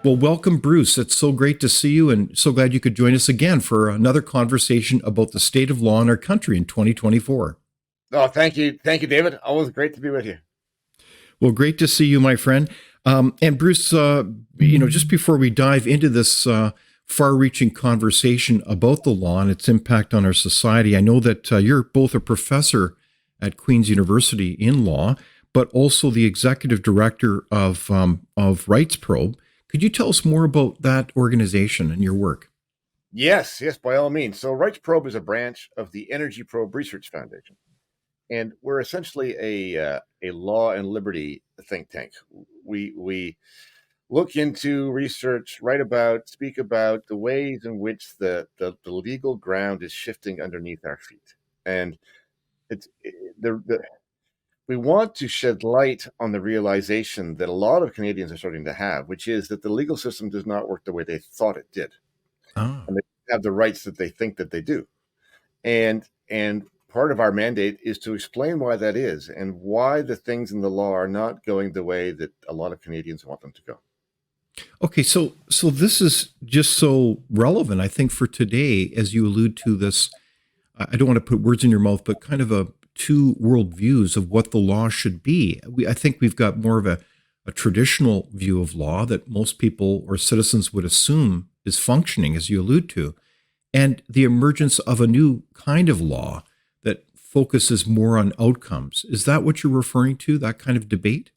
Well, welcome, Bruce. It's so great to see you and so glad you could join us again for another conversation about the state of law in our country in 2024. Oh, thank you. Thank you, David. Always great to be with you. Well, great to see you, my friend. And Bruce, just before we dive into this far-reaching conversation about the law and its impact on our society, I know that you're both a professor at Queen's University in law, but also the executive director of Rights Probe. Could you tell us more about that organization and your work? Yes, by all means. So, Rights Probe is a branch of the Energy Probe Research Foundation, and we're essentially a law and liberty think tank. We look into research, write about, speak about the ways in which the legal ground is shifting underneath our feet, and it's the we want to shed light on the realization that a lot of Canadians are starting to have, which is that the legal system does not work the way they thought it did, Ah. and they have the rights that they think that they do. And part of our mandate is to explain why that is and why the things in the law are not going the way that a lot of Canadians want them to go. Okay, so this is just so relevant, I think, for today, as you allude to this. I don't want to put words in your mouth, but kind of a two worldviews of what the law should be. I think we've got more of a traditional view of law that most people or citizens would assume is functioning, as you allude to, and the emergence of a new kind of law that focuses more on outcomes. Is that what you're referring to, that kind of debate?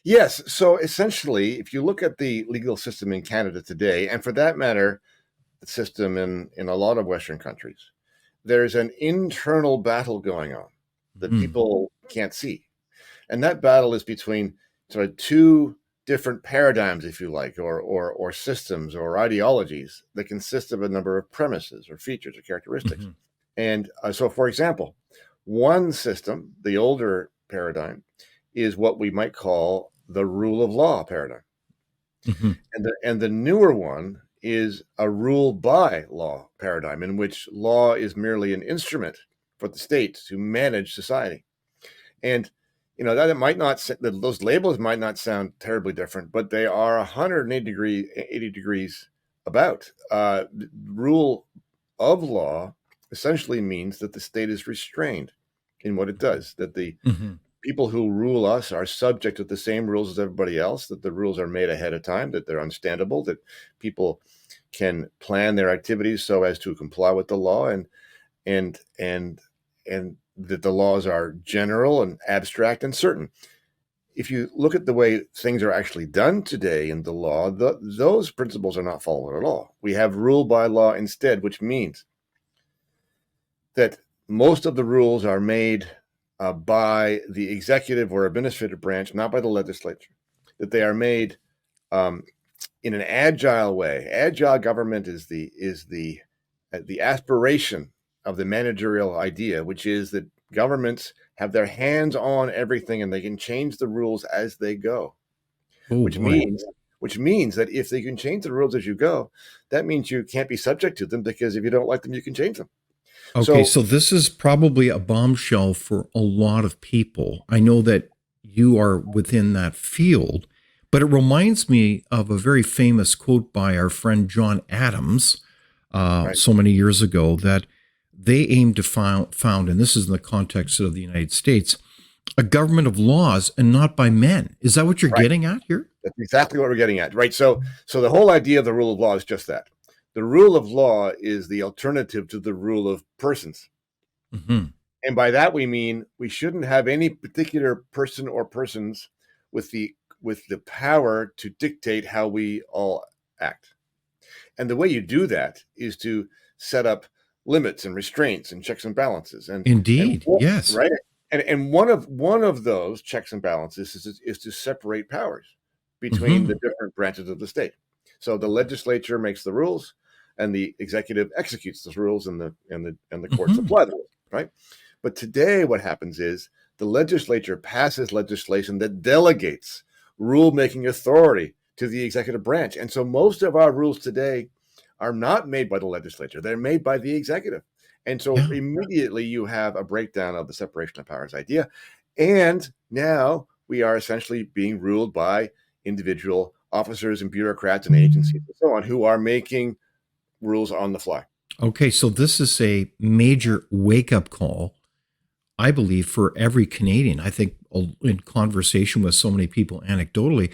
Yes. So essentially, if you look at the legal system in Canada today, and for that matter, the system in a lot of Western countries, there's an internal battle going on that Hmm. people can't see. And that battle is between sort of two different paradigms, if you like, or systems or ideologies that consist of a number of premises or features or characteristics. Hmm. And so, for example, one system, the older paradigm, is what we might call the rule of law paradigm, Hmm. and the newer one is a rule by law paradigm, in which law is merely an instrument for the state to manage society. And that it might not those labels might not sound terribly different, but they are 80 degrees about. Rule of law essentially means that the state is restrained in what it does, that the Hmm. people who rule us are subject to the same rules as everybody else, that the rules are made ahead of time, that they're understandable, that people can plan their activities so as to comply with the law, and that the laws are general and abstract and certain. If you look at the way things are actually done today in the law, those principles are not followed at all. We have rule by law instead, which means that most of the rules are made by the executive or administrative branch, not by the legislature, that they are made um, in an agile way. Agile government is the aspiration of the managerial idea, which is that governments have their hands on everything and they can change the rules as they go. Oh Which boy. means which means that if they can change the rules as you go, that means you can't be subject to them, because if you don't like them, you can change them. Okay, So so this is probably a bombshell for a lot of people. I know that you are within that field, but it reminds me of a very famous quote by our friend John Adams right, so many years ago that they aim to found, and this is in the context of the United States, a government of laws and not by men. Is that what you're right. getting at here? That's exactly what we're getting at, right? So the whole idea of the rule of law is just that. The rule of law is the alternative to the rule of persons. Hmm. And by that we mean we shouldn't have any particular person or persons with the power to dictate how we all act. And the way you do that is to set up limits and restraints and checks and balances. And Indeed, yes. right. And one of those checks and balances is to separate powers between the Hmm. different branches of the state. So the legislature makes the rules, and the executive executes those rules, and the courts Hmm. apply the rules, right? But today what happens is the legislature passes legislation that delegates rule-making authority to the executive branch. And so most of our rules today are not made by the legislature, they're made by the executive. And so Yeah. immediately you have a breakdown of the separation of powers idea. And now we are essentially being ruled by individual officers and bureaucrats and agencies and so on who are making rules on the fly. Okay, so this is a major wake-up call, I believe, for every Canadian. I think in conversation with so many people anecdotally,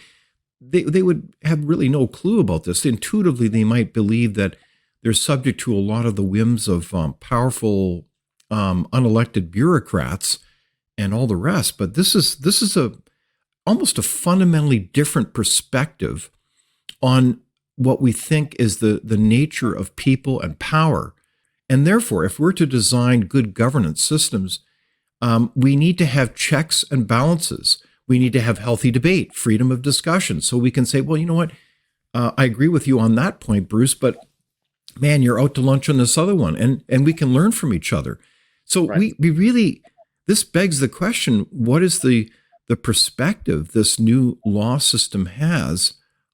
they would have really no clue about this. Intuitively, they might believe that they're subject to a lot of the whims of powerful, unelected bureaucrats and all the rest. But this is a almost a fundamentally different perspective on what we think is the nature of people and power. And therefore, if we're to design good governance systems, we need to have checks and balances. We need to have healthy debate, freedom of discussion. So we can say, well, you know what? I agree with you on that point, Bruce, but man, you're out to lunch on this other one. And we can learn from each other. So Right. we really, this begs the question, what is the perspective this new law system has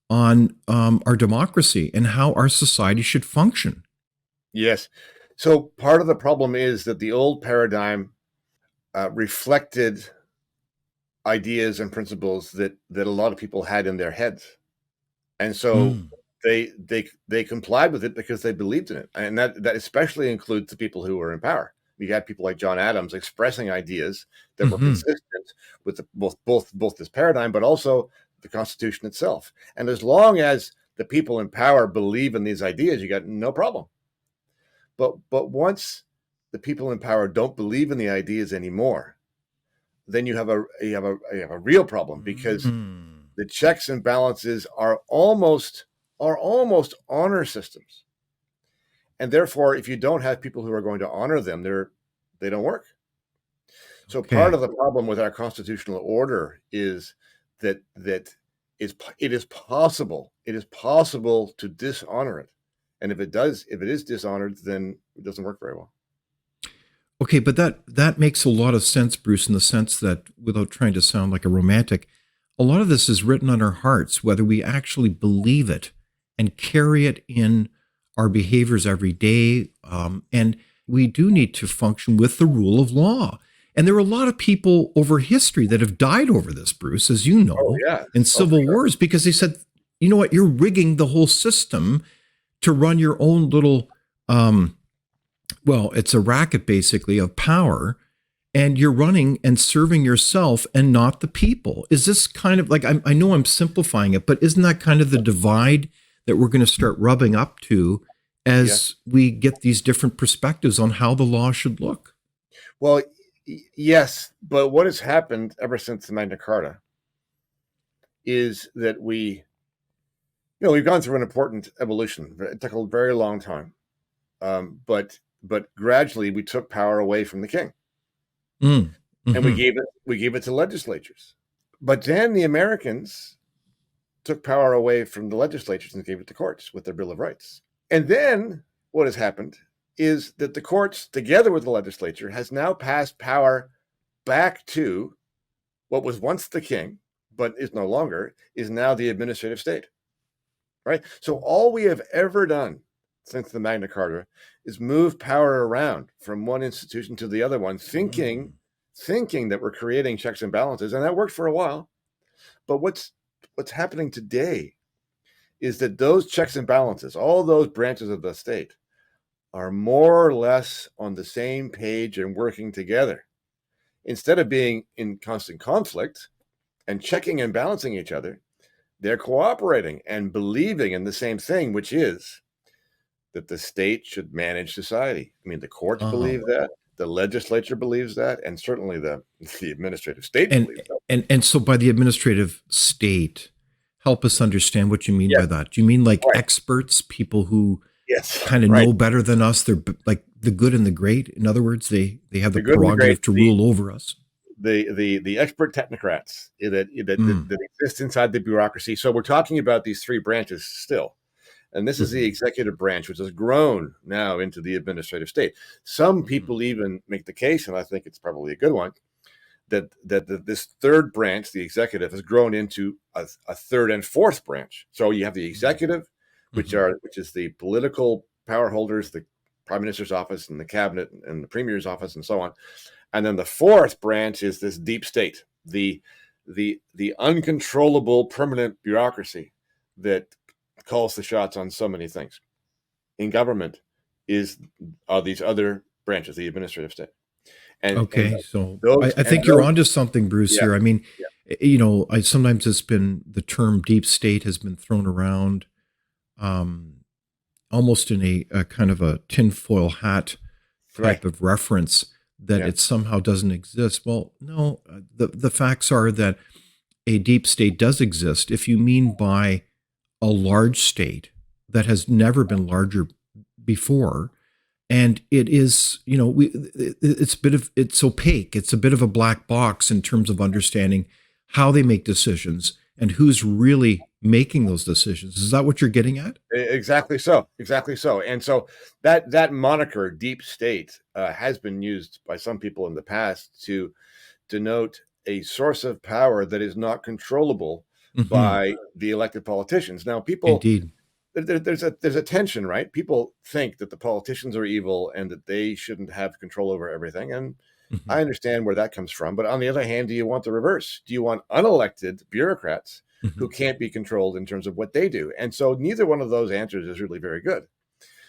on our democracy and how our society should function? Yes. So part of the problem is that the old paradigm reflected ideas and principles that a lot of people had in their heads, and so Mm. they complied with it because they believed in it, and that especially includes the people who were in power. We had people like John Adams expressing ideas that were Hmm. consistent with both this paradigm, but also the Constitution itself. And as long as the people in power believe in these ideas, you got no problem. But once the people in power don't believe in the ideas anymore, then you have a real problem, because Mm. the checks and balances are almost honor systems, and therefore, if you don't have people who are going to honor them, they don't work. So part Okay. of the problem with our constitutional order is that it is possible to dishonor it, and if it is dishonored, then it doesn't work very well. Okay, but that makes a lot of sense, Bruce, in the sense that without trying to sound like a romantic, a lot of this is written on our hearts, whether we actually believe it and carry it in our behaviors every day. And we do need to function with the rule of law. And there are a lot of people over history that have died over this, Bruce, as you Oh know, yeah. in Oh, for civil sure. wars, because they said, you know what, you're rigging the whole system to run your own little well, it's a racket basically of power, and you're running and serving yourself and not the people. Is this kind of like, I know I'm simplifying it, but isn't that kind of the divide that we're going to start rubbing up to Yes. as we get these different perspectives on how the law should look? Well, yes, but what has happened ever since the Magna Carta is that we've gone through an important evolution. It took a very long time, but gradually we took power away from the king, Mm. and we Hmm. gave it to legislatures. But then the Americans took power away from the legislatures and gave it to courts with their Bill of Rights. And then what has happened is that the courts, together with the legislature, has now passed power back to what was once the king, but is no longer, is now the administrative state. Right? So all we have ever done since the Magna Carta is move power around from one institution to the other one, thinking Mm. thinking that we're creating checks and balances, and that worked for a while. But what's happening today is that those checks and balances, all those branches of the state, are more or less on the same page and working together. Instead of being in constant conflict and checking and balancing each other, they're cooperating and believing in the same thing, which is that the state should manage society. I mean, the courts Oh. believe that, the legislature believes that, and certainly the administrative state And believes that. and so by the administrative state, help us understand what you mean Yes, by that. Do you mean like right. experts, people who Yes, kind of right. know better than us? They're like the good and the great. In other words, they have the The good and the great, prerogative to rule over us. the expert technocrats Mm. that exist inside the bureaucracy. So we're talking about these three branches still. And this is the Hmm. executive branch, which has grown now into the administrative state. Some Hmm. people even make the case, and I think it's probably a good one, that this third branch, the executive, has grown into a third and fourth branch. So you have the executive, Hmm. which is the political power holders, the prime minister's office and the cabinet and the premier's office and so on. And then the fourth branch is this deep state, the uncontrollable permanent bureaucracy that calls the shots on so many things. In government are these other branches, the administrative state, and Okay, so those I and think you're those, onto something, Bruce. yeah, Here, I mean, yeah, I sometimes it's been the term deep state has been thrown around, um, almost in a kind of a tinfoil hat right, type of reference that yeah, it somehow doesn't exist. Well, no, the facts are that a deep state does exist. If you mean by a large state that has never been larger before, and it is, it's opaque. It's a bit of a black box in terms of understanding how they make decisions and who's really making those decisions. Is that what you're getting at? exactly so, exactly so. And so that moniker, deep state, has been used by some people in the past to denote a source of power that is not controllable Hmm. by the elected politicians. Now, people, Indeed. there's a tension, right? People think that the politicians are evil and that they shouldn't have control over everything, and Hmm. I understand where that comes from. But on the other hand, do you want the reverse? Do you want unelected bureaucrats Hmm. who can't be controlled in terms of what they do? And so neither one of those answers is really very good.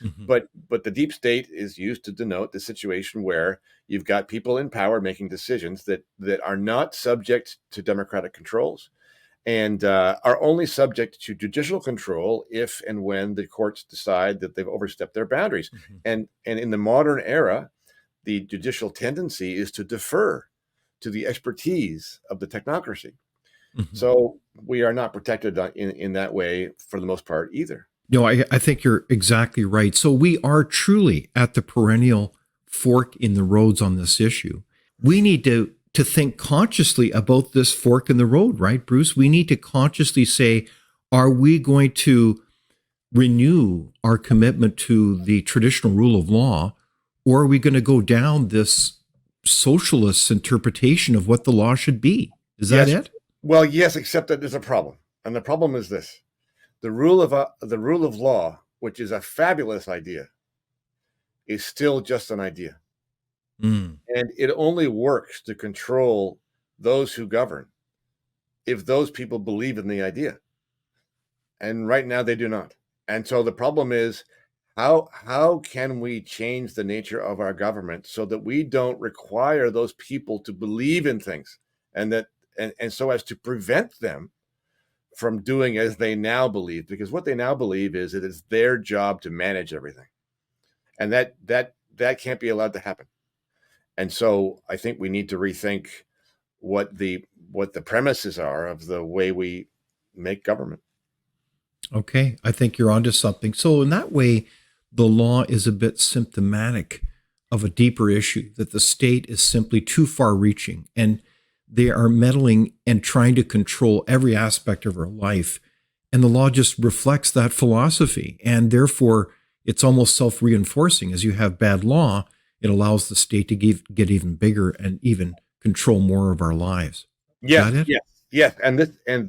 Hmm. But the deep state is used to denote the situation where you've got people in power making decisions that are not subject to democratic controls, and are only subject to judicial control if and when the courts decide that they've overstepped their boundaries. Hmm. And in the modern era, the judicial tendency is to defer to the expertise of the technocracy. Hmm. So we are not protected in that way for the most part either. No, I think you're exactly right. So we are truly at the perennial fork in the roads on this issue. We need to think consciously about this fork in the road, right, Bruce? We need to consciously say, are we going to renew our commitment to the traditional rule of law, or are we going to go down this socialist interpretation of what the law should be? Is that Yes. it? Well, yes, except that there's a problem. And the problem is this: the rule of law, which is a fabulous idea, is still just an idea. Mm. And it only works to control those who govern if those people believe in the idea. And right now they do not. And so the problem is, how can we change the nature of our government so that we don't require those people to believe in things, and that and so as to prevent them from doing as they now believe, because what they now believe is it is their job to manage everything, and that can't be allowed to happen. And so I think we need to rethink what the premises are of the way we make government. Okay, I think you're onto something. So, in that way, the law is a bit symptomatic of a deeper issue that the state is simply too far reaching and they are meddling and trying to control every aspect of our life. And the law just reflects that philosophy. And therefore, it's almost self reinforcing. As you have bad law, it allows the state to get even bigger and even control more of our lives. Is Yes, that it? yes, yes. And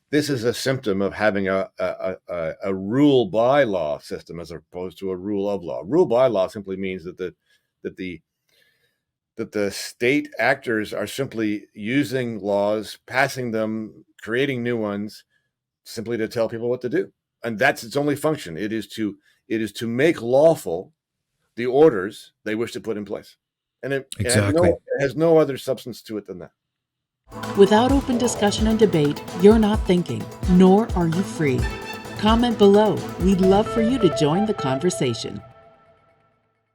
this is a symptom of having a rule by law system as opposed to a rule of law. Rule by law simply means that the that the state actors are simply using laws, passing them, creating new ones, simply to tell people what to do, and that's its only function. It is to make lawful the orders they wish to put in place, and it has Exactly. no other substance to it than that. Without open discussion and debate, you're not thinking, nor are you free. Comment below. We'd love for you to join the conversation.